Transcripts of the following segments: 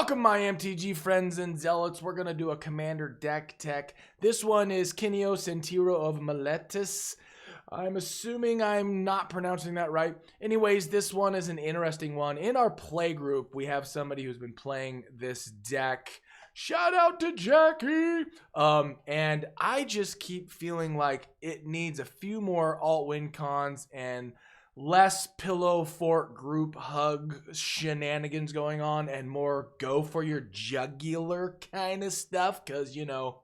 Welcome, my MTG friends and zealots. We're going to do a commander deck tech. This one is Kynaios and Tiro of Meletis. I'm assuming I'm not pronouncing that right. Anyways, this one is an interesting one. In our play group, we have somebody who's been playing this deck. Shout out to Jackie! And I just keep feeling like it needs a few more alt-win cons and less pillow fort group hug shenanigans going on and more go for your jugular kind of stuff, because, you know,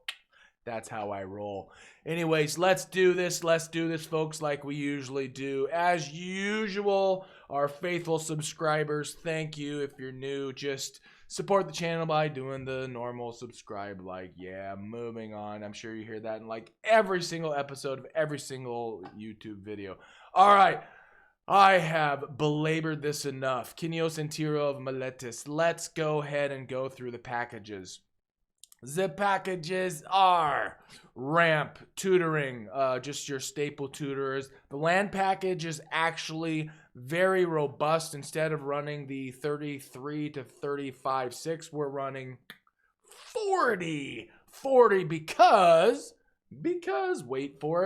that's how I roll. Anyways, let's do this, folks, like we usually do. As usual, our faithful subscribers, thank you. If you're new, just support the channel by doing the normal subscribe, like. Yeah, moving on. I'm sure you hear that in like every single episode of every single YouTube video. All right. I have belabored this enough. Kynaios and Tiro of Meletis. Let's go ahead and go through the packages. The packages are ramp, tutoring, just your staple tutors. The land package is actually very robust. Instead of running the 33 to 35.6, we're running 40 because wait for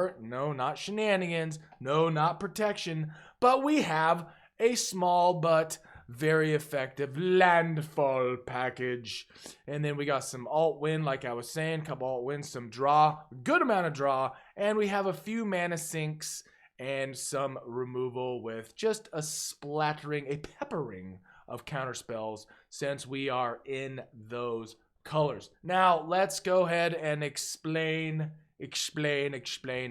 it, no, not shenanigans, no, not protection, but we have a small but very effective Landfall package. And then we got some alt win, like I was saying, couple alt wins, some draw, good amount of draw, and we have a few mana sinks and some removal with just a splattering, a peppering of counterspells, since we are in those colors. Now let's go ahead and explain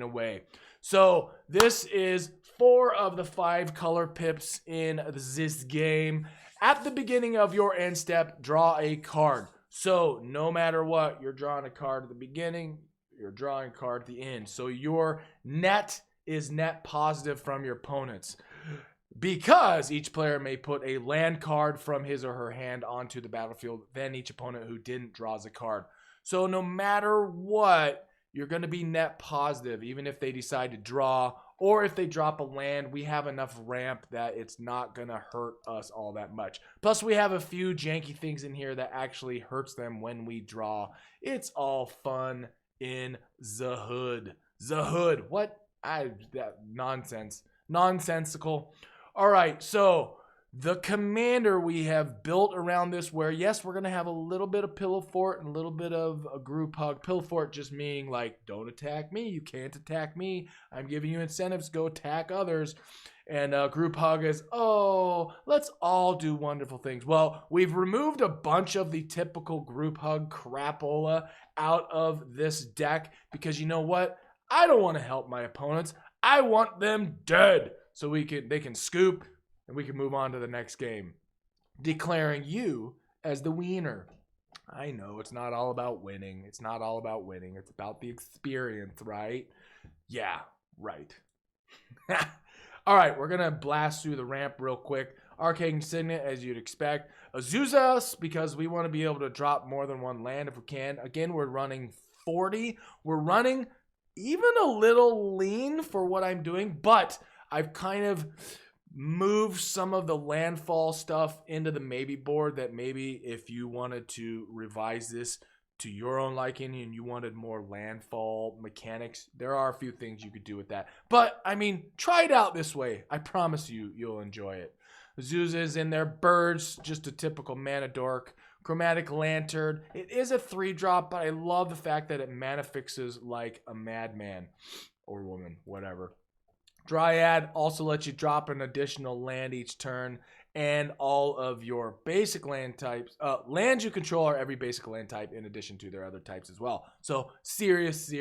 away. So this is 4 of the 5 color pips in this game. At the beginning of your end step, draw a card. So no matter what, you're drawing a card at the beginning, you're drawing a card at the end. So your net is net positive from your opponents, because each player may put a land card from his or her hand onto the battlefield, then each opponent who didn't draws a card. So no matter what, you're going to be net positive, even if they decide to draw, or if they drop a land. We have enough ramp that it's not going to hurt us all that much. Plus, we have a few janky things in here that actually hurts them when we draw. It's all fun in the hood. The hood. What? That nonsense. Nonsensical. All right, so the commander we have built around this, where yes, we're going to have a little bit of pillow fort and a little bit of a group hug. Pillow fort just meaning like, don't attack me, you can't attack me, I'm giving you incentives, go attack others. And group hug is, oh, let's all do wonderful things. Well, we've removed a bunch of the typical group hug crapola out of this deck, because you know what? I don't want to help my opponents. I want them dead. So they can scoop, and we can move on to the next game, declaring you as the wiener. I know it's not all about winning. It's not all about winning. It's about the experience, right? Yeah, right. All right, we're gonna blast through the ramp real quick. Arcane Signet, as you'd expect. Azuzas, because we want to be able to drop more than one land if we can. Again, we're running 40. We're running even a little lean for what I'm doing, but I've kind of moved some of the landfall stuff into the maybe board, that maybe if you wanted to revise this to your own liking and you wanted more landfall mechanics, there are a few things you could do with that. But, I mean, try it out this way. I promise you'll enjoy it. Zuz is in there. Birds, just a typical mana dork. Chromatic Lantern. It is a 3-drop, but I love the fact that it mana fixes like a madman or woman, whatever. Dryad also lets you drop an additional land each turn, and all of your basic land types, lands you control are every basic land type in addition to their other types as well. So serious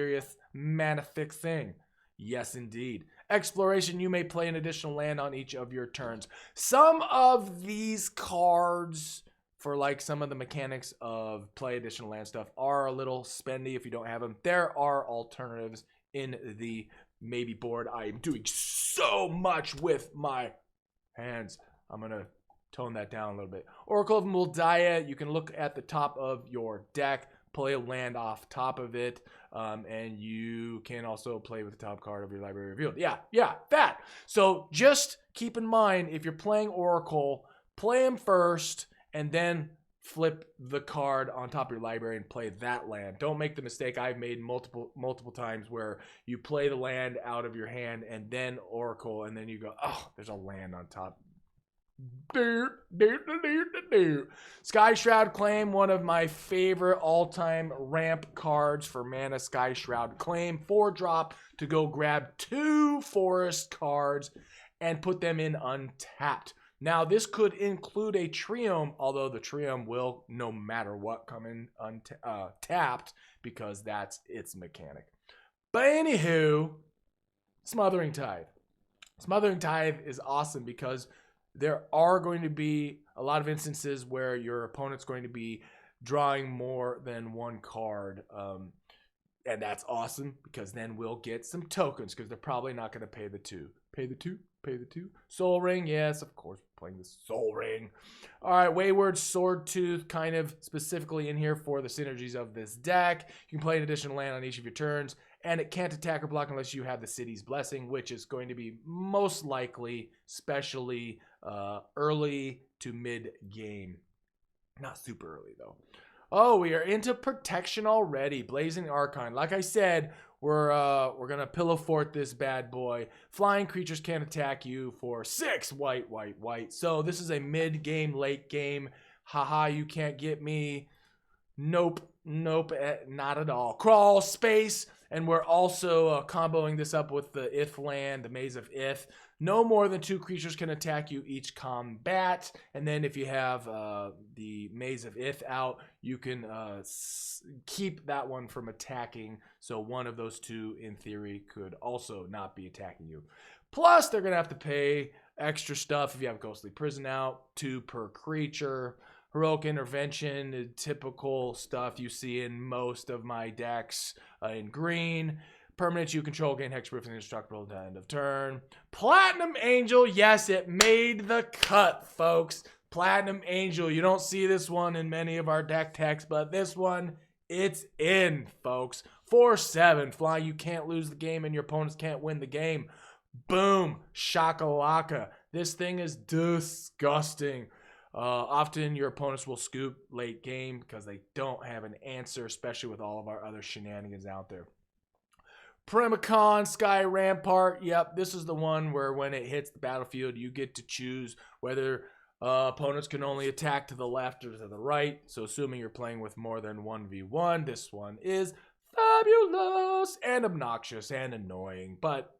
mana fixing. Yes, indeed. Exploration, you may play an additional land on each of your turns. Some of these cards, for like some of the mechanics of play additional land stuff, are a little spendy if you don't have them. There are alternatives in the maybe board. I am doing so much with my hands. I'm going to tone that down a little bit. Oracle of Muldiah, you can look at the top of your deck, play a land off top of it, and you can also play with the top card of your library revealed. Yeah, that. So just keep in mind, if you're playing Oracle, play them first, and then flip the card on top of your library and play that land. Don't make the mistake I've made multiple times where you play the land out of your hand and then Oracle, and then you go, oh, there's a land on top. Sky Shroud Claim, one of my favorite all-time ramp cards for mana. Sky Shroud Claim, 4-drop to go grab 2 forest cards and put them in untapped. Now, this could include a Triome, although the Triome will, no matter what, come in tapped because that's its mechanic. But anywho, Smothering Tithe. Smothering Tithe is awesome because there are going to be a lot of instances where your opponent's going to be drawing more than one card. And that's awesome because then we'll get some tokens because they're probably not going to pay the 2. Pay the 2? Pay the 2? Soul Ring, yes, of course, playing the Soul Ring. All right, Wayward Swordtooth, kind of specifically in here for the synergies of this deck. You can play an additional land on each of your turns, and it can't attack or block unless you have the City's Blessing, which is going to be most likely, especially early to mid-game. Not super early, though. Oh, we are into protection already. Blazing Archon. Like I said, we're gonna pillow fort this bad boy. Flying creatures can't attack you for 6 white, white, white. So this is a mid-game, late game. Haha, you can't get me. Nope, nope, not at all. Crawl space, and we're also comboing this up with the Ith land, the Maze of Ith. No more than 2 creatures can attack you each combat. And then if you have the Maze of Ith out, you can keep that one from attacking. So one of those 2, in theory, could also not be attacking you. Plus, they're going to have to pay extra stuff if you have Ghostly Prison out, 2 per creature. Heroic Intervention, typical stuff you see in most of my decks in green. Permanents you control gain hexproof and indestructible at the end of turn. Platinum Angel, yes, it made the cut, folks. Platinum Angel, you don't see this one in many of our deck techs, but this one, it's in, folks. 4/7, flying, you can't lose the game and your opponents can't win the game. Boom, shakalaka. This thing is disgusting. Often your opponents will scoop late game because they don't have an answer, especially with all of our other shenanigans out there. Primicon, Sky Rampart. Yep, this is the one where when it hits the battlefield, you get to choose whether opponents can only attack to the left or to the right. So assuming you're playing with more than 1v1, this one is fabulous and obnoxious and annoying. But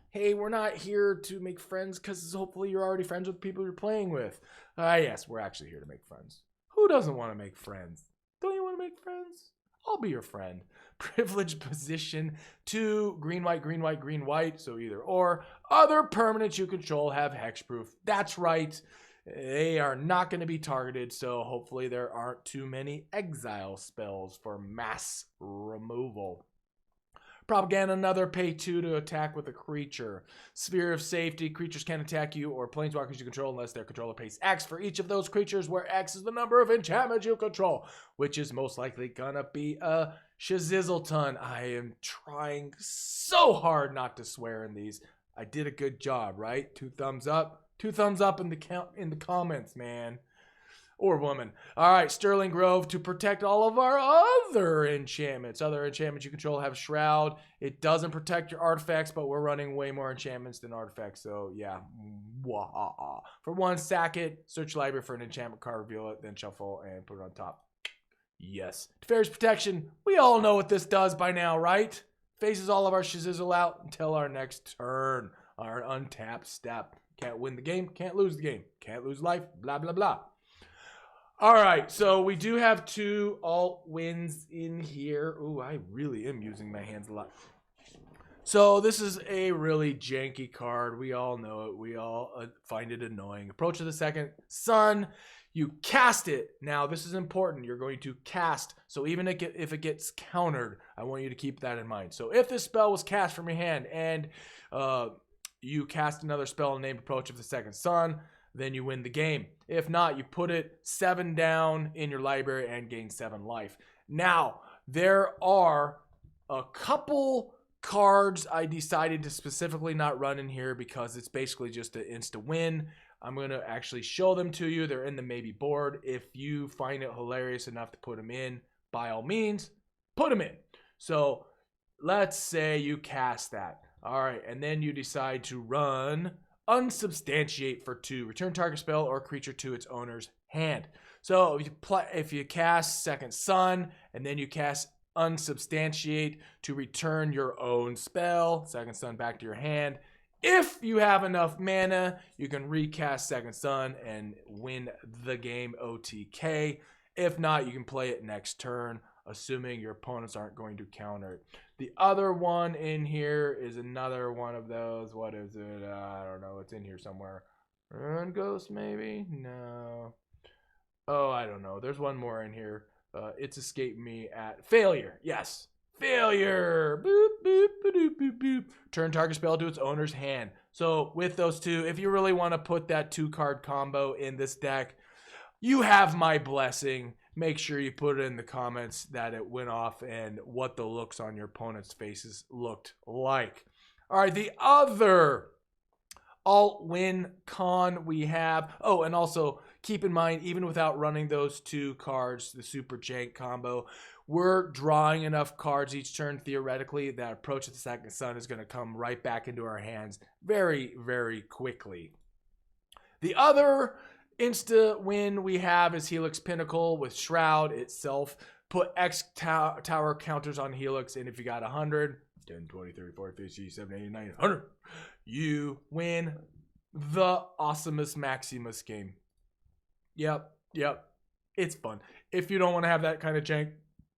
hey, we're not here to make friends because hopefully you're already friends with people you're playing with. Yes, we're actually here to make friends. Who doesn't want to make friends? Don't you want to make friends? I'll be your friend. Privileged position 2, green, white, green, white, green, white. So either or. Other permanents you control have hexproof. That's right. They are not going to be targeted, so hopefully there aren't too many exile spells for mass removal. Propaganda, another pay 2 to attack with a creature. Sphere of Safety, creatures can't attack you or planeswalkers you control unless their controller pays X for each of those creatures, where X is the number of enchantments you control, which is most likely gonna be a Shazizzleton. I am trying so hard not to swear in these. I did a good job, right? 2 thumbs up. 2 thumbs up in the comments, man. Or woman. All right, Sterling Grove to protect all of our other enchantments. Other enchantments you control have Shroud. It doesn't protect your artifacts, but we're running way more enchantments than artifacts. So, yeah. Wah-ah-ah. For 1, sack it. Search your library for an enchantment card, reveal it, then shuffle and put it on top. Yes. Teferi's Protection. We all know what this does by now, right? Faces all of our Shazizzle out until our next turn. Our untapped step. Can't win the game. Can't lose the game. Can't lose life. Blah, blah, blah. All right, so we do have 2 alt wins in here. Ooh, I really am using my hands a lot. So this is a really janky card. We all know it. We all find it annoying. Approach of the Second Sun. You cast it. Now, this is important. You're going to cast. So even if it gets countered, I want you to keep that in mind. So if this spell was cast from your hand and you cast another spell named Approach of the Second Sun, then you win the game. If not, you put it 7 down in your library and gain 7 life. Now, there are a couple cards I decided to specifically not run in here because it's basically just an insta win. I'm going to actually show them to you. They're in the maybe board. If you find it hilarious enough to put them in, by all means, put them in. So let's say you cast that. All right, and then you decide to run Unsubstantiate for 2. Return target spell or creature to its owner's hand. So if you cast Second Sun, and then you cast Unsubstantiate to return your own spell, Second Sun back to your hand. If you have enough mana, you can recast Second Sun and win the game OTK. If not, you can play it next turn, assuming your opponents aren't going to counter it. The other one in here is another one of those. What is it? I don't know. It's in here somewhere. Run Ghost, maybe? No. Oh, I don't know. There's one more in here. It's escaped me at Failure. Yes. Failure. Boop, boop, boop, boop, boop. Turn target spell to its owner's hand. So with those two, if you really want to put that 2-card combo in this deck, you have my blessing. Make sure you put it in the comments that it went off and what the looks on your opponent's faces looked like. All right, the other alt-win con we have. Oh, and also keep in mind, even without running those 2 cards, the super jank combo, we're drawing enough cards each turn, theoretically, that Approach of the Second Sun is going to come right back into our hands very, very quickly. The other insta win we have is Helix Pinnacle with Shroud itself. Put X tower counters on Helix, and if you got 100, 10, 20, 30, 40, 50, 60, 70, 80, 90, 100, you win the Awesomeness Maximus game. Yep. It's fun. If you don't want to have that kind of jank,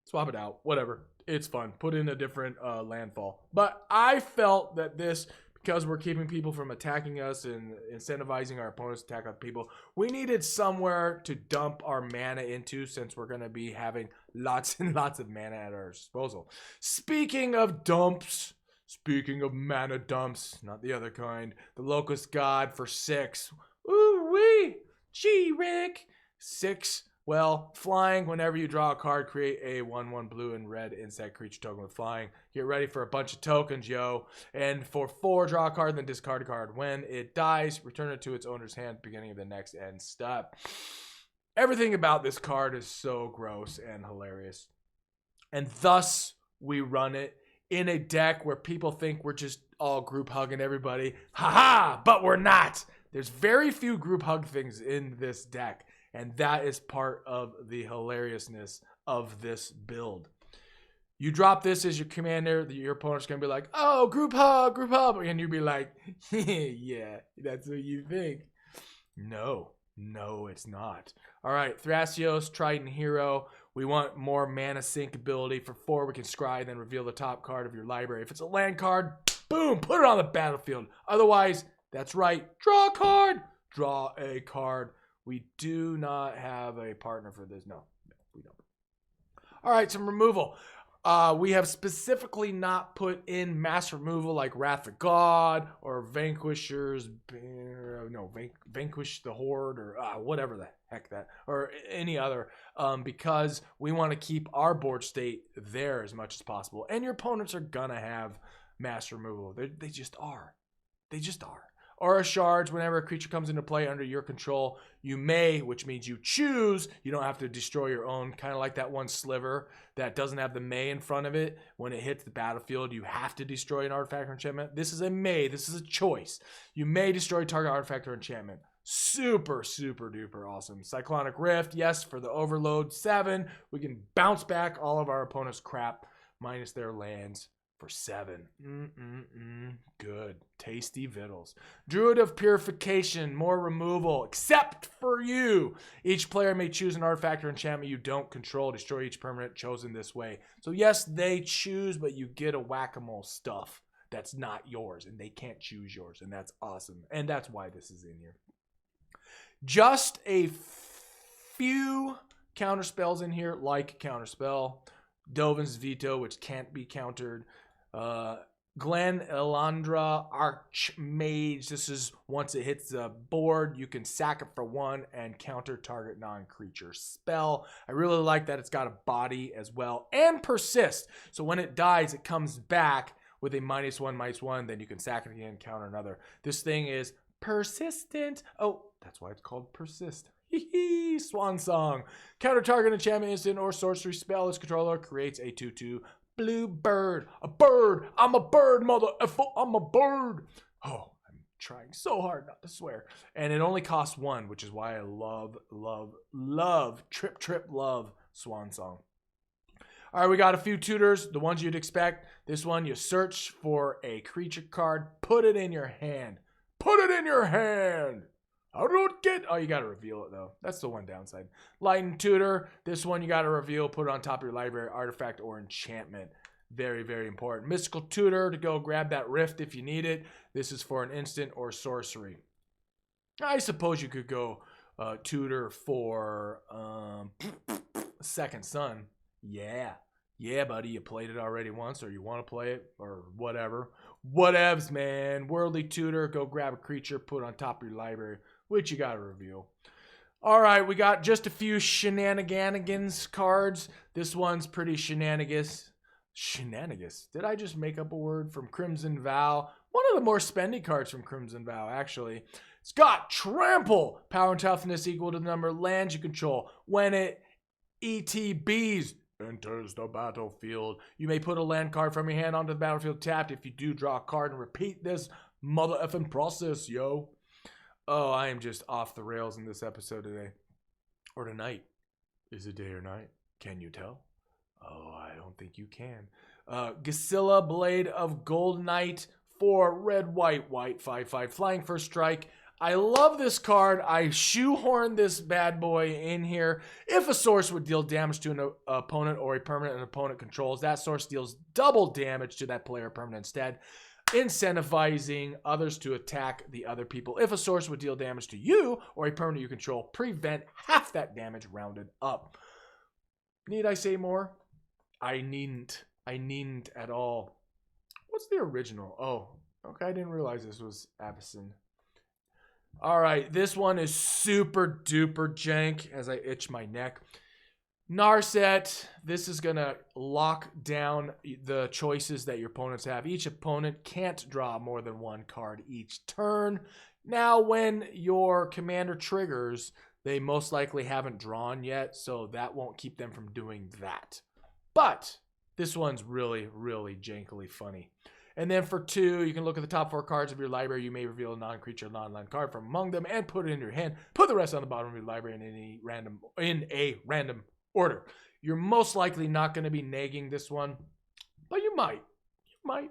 swap it out. Whatever. It's fun. Put in a different Landfall. But I felt that this, because we're keeping people from attacking us and incentivizing our opponents to attack other people, we needed somewhere to dump our mana into, since we're going to be having lots and lots of mana at our disposal. Speaking of dumps, speaking of mana dumps, not the other kind, the Locust God for 6. Ooh-wee! Gee, Rick! 6. Well, flying, whenever you draw a card, create a 1/1 blue and red insect creature token with flying. Get ready for a bunch of tokens, yo. And for 4, draw a card, then discard a card. When it dies, return it to its owner's hand, beginning of the next end step. Everything about this card is so gross and hilarious. And thus, we run it in a deck where people think we're just all group hugging everybody. Haha, but we're not. There's very few group hug things in this deck. And that is part of the hilariousness of this build. You drop this as your commander, your opponent's going to be like, oh, group hug, and you'll be like, yeah, that's what you think. No, it's not. All right, Thrasios, Triton Hero. We want more mana sink ability. For 4, we can scry, then reveal the top card of your library. If it's a land card, boom, put it on the battlefield. Otherwise, that's right, draw a card. Draw a card. We do not have a partner for this. No, we don't. All right, some removal. We have specifically not put in mass removal like Wrath of God or Vanquish the Horde, or whatever the heck that, or any other, because we want to keep our board state there as much as possible. And your opponents are gonna have mass removal. They just are. Aura Shards, whenever a creature comes into play under your control, you may, which means you choose, you don't have to destroy your own, kind of like that one sliver that doesn't have the may in front of it. When it hits the battlefield, you have to destroy an artifact or enchantment. This is a may, this is a choice. You may destroy target artifact or enchantment. Super, super duper awesome. Cyclonic Rift, yes, for the overload. 7, we can bounce back all of our opponent's crap, minus their lands. For 7. Good. Tasty vittles. Druid of Purification. More removal. Except for you. Each player may choose an artifact or enchantment you don't control. Destroy each permanent chosen this way. So yes, they choose, but you get a whack-a-mole stuff that's not yours. And they can't choose yours. And that's awesome. And that's why this is in here. Just a few counterspells in here, like Counterspell. Dovin's Veto, which can't be countered. Glen Elandra Archmage. This is once it hits the board, you can sack it for 1 and counter target non-creature spell. I really like that it's got a body as well and persist. So when it dies, it comes back with a -1/-1. Then you can sack it again, counter another. This thing is persistent. Oh, That's why it's called persist. Hee swan song. Counter target enchantment, instant, or sorcery spell. Its controller creates a 2/2 blue bird. A bird. I'm a bird, mother effer. I'm a bird. Oh, I'm trying so hard not to swear. And it only costs 1, which is why I love, love swan song. All right, we got a few tutors, the ones you'd expect. This one, you search for a creature card, put it in your hand. Put it in your hand. I don't get. Oh, you got to reveal it, though. That's the one downside. Lightning Tutor. This one you got to reveal, put it on top of your library, artifact, or enchantment. Very, very important. Mystical Tutor to go grab that rift if you need it. This is for an instant or sorcery. I suppose you could go Tutor for Second Son. Yeah. Yeah, buddy, you played it already once, or you want to play it, or whatever. Whatevs, man. Worldly Tutor, go grab a creature, put it on top of your library, which you got to reveal. All right, we got just a few shenanigans cards. This one's pretty shenanigans. Shenanigans. Did I just make up a word? From Crimson Vow? One of the more spendy cards from Crimson Vow, actually. It's got Trample. Power and toughness equal to the number of lands you control. When it ETBs, enters the battlefield, you may put a land card from your hand onto the battlefield tapped. If you do, draw a card and repeat this mother effing process, yo. Oh, I am just off the rails in this episode today. Or tonight. Is it day or night? Can you tell? Oh, I don't think you can. Gisela, Blade of Gold Knight, 4 red, white, 5/5, flying first strike. I love this card. I shoehorned this bad boy in here. If a source would deal damage to an opponent or a permanent an opponent controls, that source deals double damage to that player permanent instead, incentivizing others to attack the other people. If a source would deal damage to you or a permanent you control, prevent half that damage rounded up. Need I say more? I needn't. I needn't at all. What's the original? Oh, okay. I didn't realize this was Abyssin. All right, this one is super duper jank as I itch my neck. Narset, this is going to lock down the choices that your opponents have. Each opponent can't draw more than 1 card each turn. Now, when your commander triggers, they most likely haven't drawn yet, so that won't keep them from doing that. But this one's really, really jankily funny. And then for 2, you can look at the top 4 cards of your library. You may reveal a non-creature, non-land card from among them and put it in your hand. Put the rest on the bottom of your library in a random order. You're most likely not going to be nagging this one, but you might. You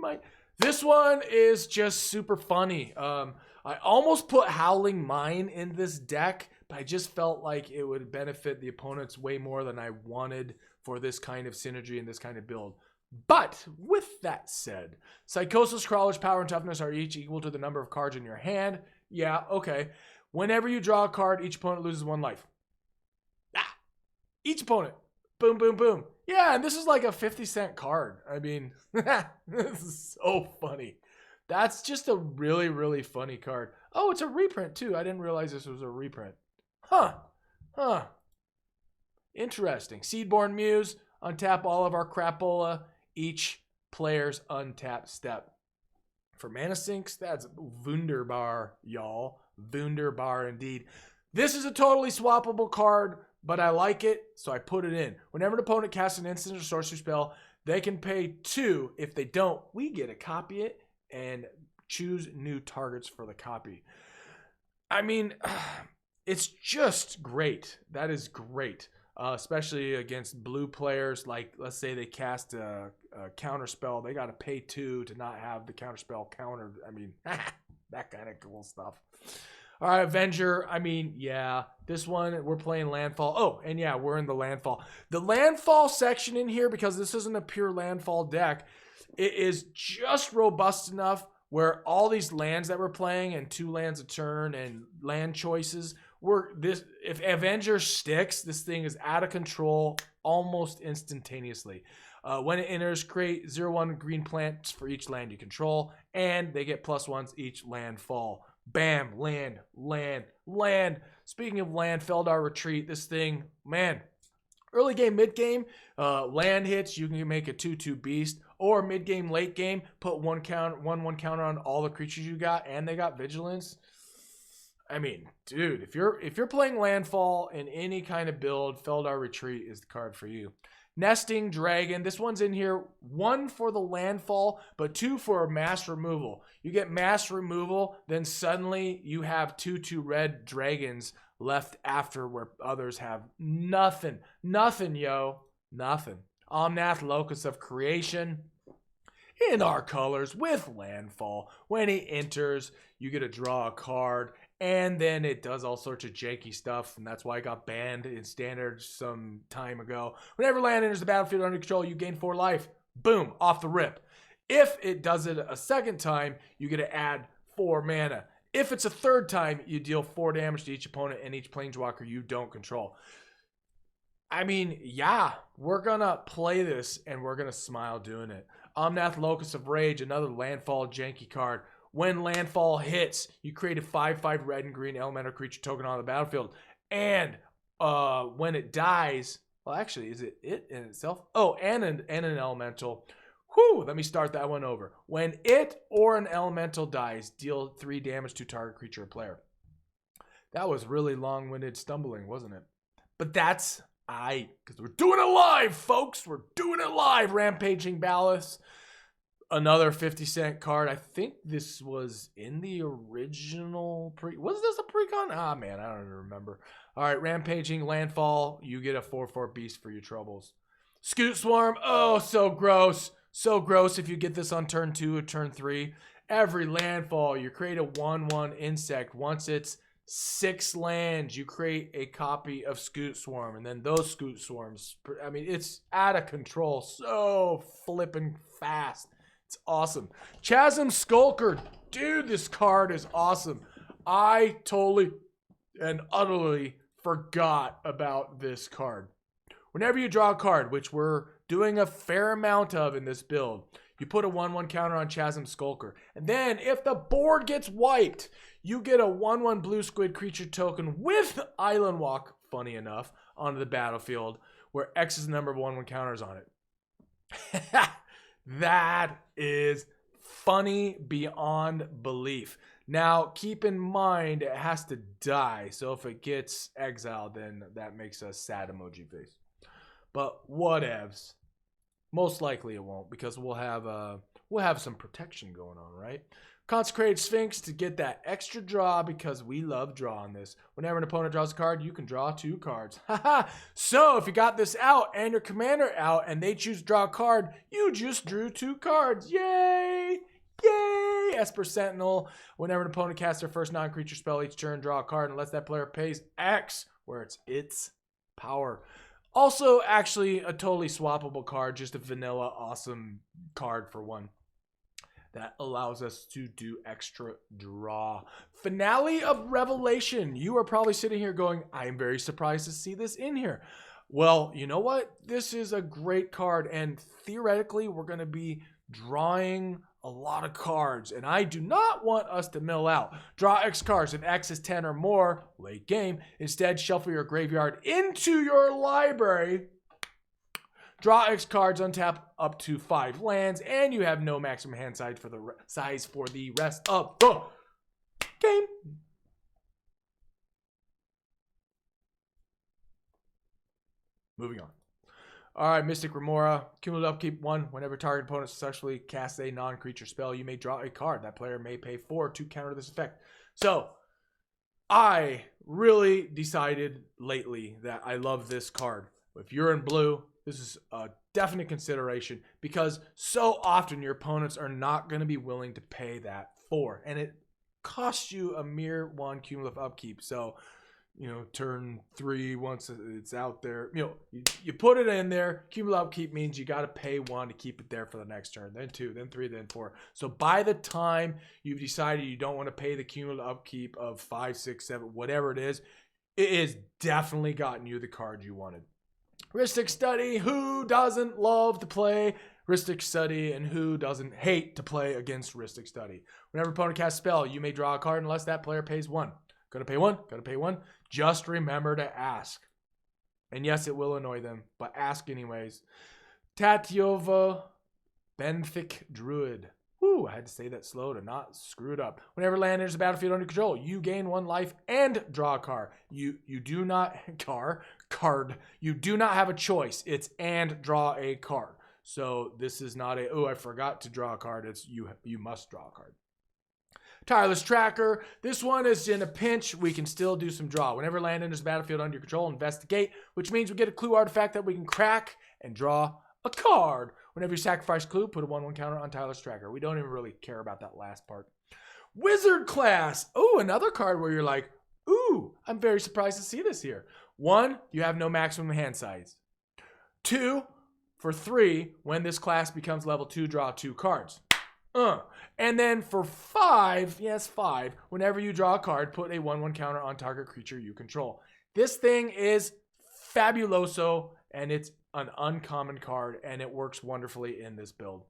might. This one is just super funny. I almost put Howling Mine in this deck, but I just felt like it would benefit the opponents way more than I wanted for this kind of synergy and this kind of build. But with that said, Psychosis, Crawler's power and toughness are each equal to the number of cards in your hand. Yeah, okay. Whenever you draw a card, each opponent loses 1 life. Each opponent. Boom, boom, boom. Yeah, and this is like a 50-cent card. I mean, this is so funny. That's just a really, really funny card. Oh, it's a reprint too. I didn't realize this was a reprint. Huh. Interesting. Seedborn Muse. Untap all of our crapola. Each player's untap step. For mana sinks, that's wunderbar, y'all. Wunderbar indeed. This is a totally swappable card, but I like it, so I put it in. Whenever an opponent casts an instant or sorcery spell, they can pay 2. If they don't, we get to copy it and choose new targets for the copy. I mean, it's just great. That is great. Especially against blue players. Like, let's say they cast a counterspell. They got to pay 2 to not have the counterspell countered. I mean, that kind of cool stuff. All right, Avenger. I mean, yeah, this one, we're playing Landfall. Oh, and yeah, we're in the Landfall. The Landfall section in here, because this isn't a pure Landfall deck, it is just robust enough where all these lands that we're playing and 2 lands a turn and land choices, if Avenger sticks, this thing is out of control almost instantaneously. When it enters, create 0/1 green plants for each land you control, and they get +1s each landfall. Bam, land. Speaking of land, Feldar Retreat, this thing, man, early game, mid game, land hits, you can make a 2/2 beast, or mid game, late game, put 1/1 counter on all the creatures you got, and they got vigilance. I mean, dude, if you're playing Landfall in any kind of build, Feldar Retreat is the card for you. Nesting Dragon. This one's in here. 1 for the Landfall, but 2 for mass removal. You get mass removal, then suddenly you have 2/2 red dragons left after where others have nothing. Nothing, yo. Nothing. Omnath, Locus of Creation. In our colors with Landfall. When he enters, you get to draw a card. And then it does all sorts of janky stuff, and that's why it got banned in Standard some time ago. Whenever land enters the battlefield under control, you gain 4 life. Boom, off the rip. If it does it a second time, you get to add 4 mana. If it's a third time, you deal 4 damage to each opponent and each planeswalker you don't control. I mean, yeah, we're going to play this, and we're going to smile doing it. Omnath, Locus of Rage, another Landfall janky card. When Landfall hits, you create a 5/5 red and green elemental creature token on the battlefield. And when it dies, well, actually, is it in itself? Oh, and an elemental. Whew, let me start that one over. When it or an elemental dies, deal 3 damage to target creature or player. That was really long-winded stumbling, wasn't it? But that's because we're doing it live, folks. We're doing it live. Rampaging Ballast. Another 50-cent card. I think this was in the original was this a precon? Ah, man, I don't even remember. All right, Rampaging Landfall. You get a 4/4 beast for your troubles. Scoot Swarm. Oh, so gross. So gross if you get this on turn 2 or turn 3. Every Landfall, you create a 1/1 insect. Once it's 6 lands, you create a copy of Scoot Swarm. And then those Scoot Swarms, I mean, it's out of control. So flipping fast. It's awesome. Chasm Skulker. Dude, this card is awesome. I totally and utterly forgot about this card. Whenever you draw a card, which we're doing a fair amount of in this build, you put a 1/1 counter on Chasm Skulker. And then if the board gets wiped, you get a 1/1 blue squid creature token with Island Walk, funny enough, onto the battlefield, where X is the number of 1/1 counters on it. That is funny beyond belief. Now, keep in mind, it has to die. So if it gets exiled, then that makes a sad emoji face. But whatevs. Most likely it won't, because we'll have some protection going on, right? Consecrated Sphinx to get that extra draw, because we love drawing this. Whenever an opponent draws a card, you can draw 2 cards. Haha! So if you got this out and your commander out and they choose to draw a card, you just drew 2 cards. Yay! Yay! Esper Sentinel. Whenever an opponent casts their first non-creature spell each turn, draw a card unless that player pays X, where it's its power. Also, actually, a totally swappable card, just a vanilla awesome card for 1. That allows us to do extra draw. Finale of Revelation. You are probably sitting here going, I am very surprised to see this in here. Well, you know what? This is a great card, and theoretically, we're going to be drawing a lot of cards, and I do not want us to mill out. Draw X cards. If X is 10 or more, late game. Instead, shuffle your graveyard into your library. Draw X cards, untap up to 5 lands, and you have no maximum hand size for the rest of the game. Moving on. All right, Mystic Remora. Cumulative upkeep 1. Whenever target opponent successfully casts a non-creature spell, you may draw a card. That player may pay 4 to counter this effect. So, I really decided lately that I love this card. If you're in blue, this is a definite consideration, because so often your opponents are not going to be willing to pay that 4. And it costs you a mere 1 cumulative upkeep. So, turn 3, once it's out there, you put it in there. Cumulative upkeep means you got to pay 1 to keep it there for the next turn, then 2, then 3, then 4. So by the time you've decided you don't want to pay the cumulative upkeep of 5, 6, 7, whatever it is definitely gotten you the card you wanted. Rhystic Study. Who doesn't love to play Rhystic Study, and who doesn't hate to play against Rhystic Study? Whenever opponent casts a spell, you may draw a card unless that player pays 1. Gotta pay 1. Gotta pay 1. Just remember to ask. And yes, it will annoy them, but ask anyways. Tatyova Benthic Druid. Whew, I had to say that slow to not screw it up. Whenever land enters the battlefield under control, you gain 1 life and draw a card. You do not card. You do not have a choice. It's and draw a card. So this is not a, oh, I forgot to draw a card. It's you must draw a card. Tireless Tracker. This one is in a pinch. We can still do some draw. Whenever land enters the battlefield under your control, investigate, which means we get a clue artifact that we can crack and draw a card. Whenever you sacrifice clue, put a 1/1 counter on Tireless Tracker. We don't even really care about that last part. Wizard class. Oh, another card where you're like, ooh, I'm very surprised to see this here. 1, you have no maximum hand size. 2, for 3, when this class becomes level 2, draw 2 cards. And then for 5, yes, 5, whenever you draw a card, put a 1/1 counter on target creature you control. This thing is fabuloso, and it's an uncommon card, and it works wonderfully in this build.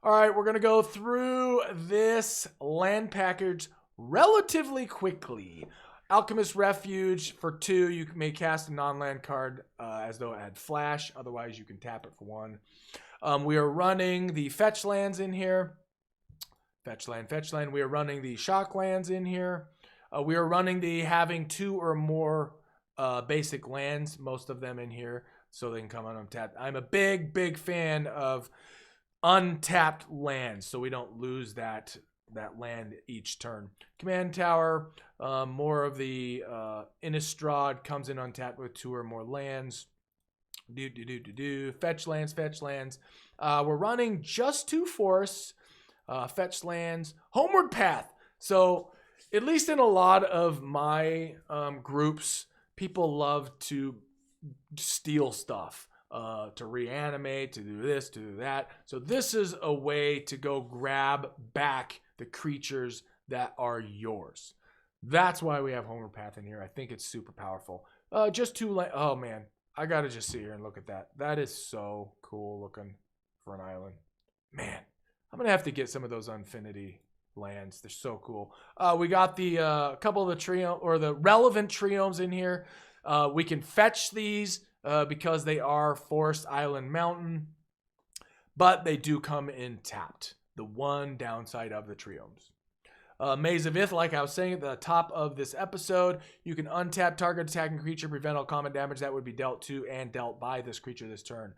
All right, we're going to go through this land package relatively quickly. Alchemist Refuge for 2, you may cast a non-land card as though it had flash. Otherwise, you can tap it for 1. We are running the fetch lands in here. Fetch land. We are running the shock lands in here. We are running the having 2 or more basic lands, most of them in here, so they can come on untapped. I'm a big fan of untapped lands, so we don't lose that land each turn. Command Tower, more of the Innistrad comes in untapped with 2 or more lands. Fetch lands. We're running just 2 forests, fetch lands, Homeward Path. So at least in a lot of my groups, people love to steal stuff, to reanimate, to do this, to do that. So this is a way to go grab back the creatures that are yours. That's why we have Homeward Path in here. I think it's super powerful. Just 2 oh man, I gotta just sit here and look at that. That is so cool looking for an island. Man, I'm gonna have to get some of those Infinity lands. They're so cool. We got the couple of the trio or the relevant triomes in here. We can fetch these because they are Forest, Island, Mountain, but they do come in tapped. The one downside of the triomes. Maze of Ith, like I was saying at the top of this episode, you can untap target attacking creature, prevent all common damage that would be dealt to and dealt by this creature this turn.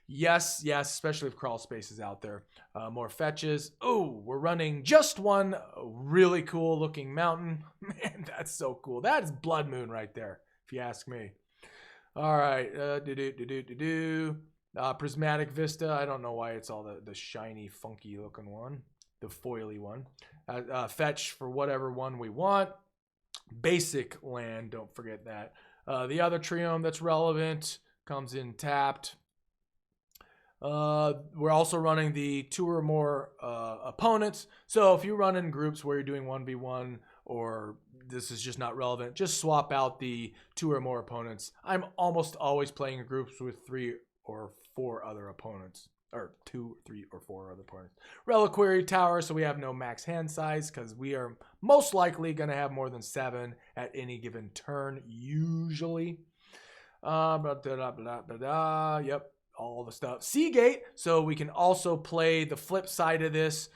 Yes, especially if crawl space is out there. More fetches. Oh, we're running just 1 really cool looking mountain. Man, that's so cool. That is Blood Moon right there, if you ask me. All right. Prismatic Vista. I don't know why it's all the shiny, funky looking one. The foily one. Fetch for whatever one we want. Basic land, don't forget that. The other triome that's relevant comes in tapped. We're also running the 2 or more opponents. So if you run in groups where you're doing 1v1 or this is just not relevant, just swap out the 2 or more opponents. I'm almost always playing in groups with 3 or 4 other opponents. Or 2, 3, or 4 other opponents. Reliquary Tower, so we have no max hand size because we are most likely going to have more than 7 at any given turn, usually. Yep, all the stuff. Seagate, so we can also play the flip side of this.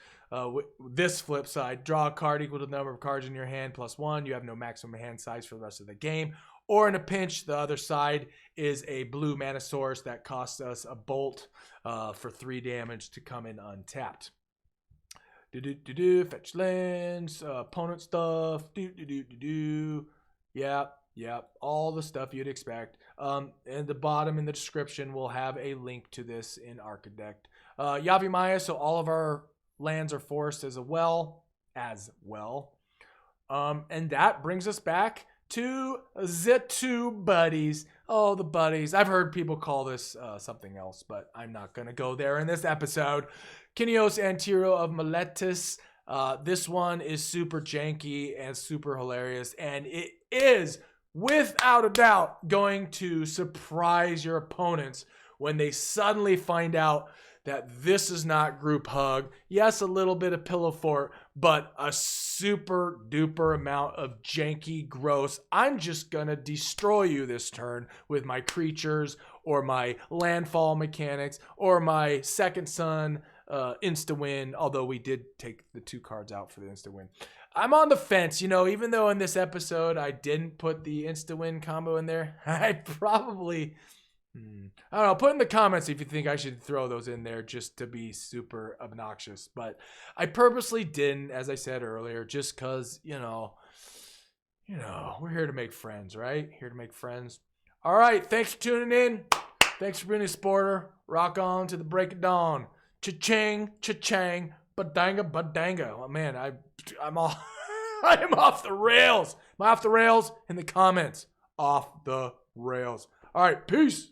This flip side, draw a card equal to the number of cards in your hand plus 1. You have no maximum hand size for the rest of the game. Or in a pinch, the other side is a blue mana source that costs us a bolt for 3 damage to come in untapped. Fetch lands, opponent stuff. Yep, all the stuff you'd expect. And the bottom in the description will have a link to this in Architect. Yavimaya, so all of our lands are forced as well. And that brings us back to the 2 buddies. Oh, the buddies. I've heard people call this something else, but I'm not going to go there in this episode. Kynaios and Tiro of Meletis. This one is super janky and super hilarious, and it is, without a doubt, going to surprise your opponents when they suddenly find out that this is not group hug. Yes, a little bit of pillow fort, but a super duper amount of janky gross. I'm just gonna destroy you this turn with my creatures or my landfall mechanics or my second son insta-win, although we did take the 2 cards out for the insta-win. I'm on the fence, you know, even though in this episode I didn't put the insta-win combo in there. I probably, I don't know, put in the comments if you think I should throw those in there just to be super obnoxious. But I purposely didn't, as I said earlier, just because, you know, we're here to make friends, right? Here to make friends. All right, thanks for tuning in. Thanks for being a supporter. Rock on to the break of dawn. Cha-ching, cha-chang, badanga, badanga. Oh, man, I'm all, I am off the rails. I'm off the rails in the comments. Off the rails. All right, peace.